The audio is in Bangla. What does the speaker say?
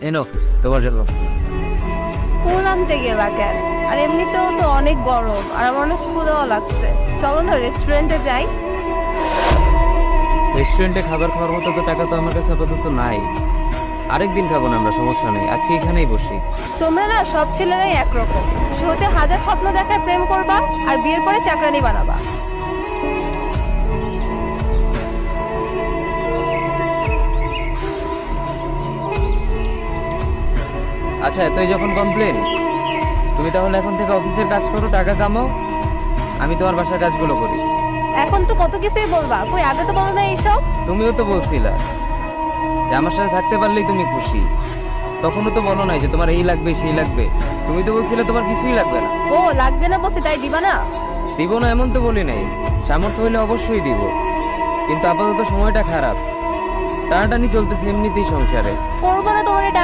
এনো তোমার জন্য। ফুল আনতে গেলা কেন? আর এমনিতেও তো অনেক গরম আর আমার অনেক ক্ষুধাও লাগছে। চলো না রেস্টুরেন্টে যাই। রেস্টুরেন্টে খাবার খাওয়ার মতো তো টাকা তো আমার কাছে আপাতত নাই। আরেকদিন খাবো না, আমরা সমস্যা নেই, আজকে এখানেই বসি। তোমরা না সব ছেলেরাই একরকম। শুরুতে হাজার স্বপ্ন দেখায় প্রেম করবা আর বিয়ের পরে চাকরানি বানাবা। আচ্ছা এতই যখন কমপ্লেন, তুমি তাহলে এখন থেকে অফিসের কাজ করো, টাকা কামাও, আমি তোমার বাসার কাজগুলো করি। এখন তো কত কিছুই বলবা, কই আগে তো বলো না এইসব। তুমিও তো বলছিলা যে আমার সাথে থাকতে পারলেই তুমি খুশি, তখনও তো বলো নাই যে তোমার এই লাগবে সেই লাগবে। তুমি তো বলছিলে তোমার কিছুই লাগবে না। ও লাগবে না বলছি তাই দিবা না? দিব না এমন তো বলি নাই, সামর্থ্য হইলে অবশ্যই দিব, কিন্তু আপাতত সময়টা খারাপ, টানাটানি চলতেছে এমনিতেই সংসারে। করবো না তোমার এটা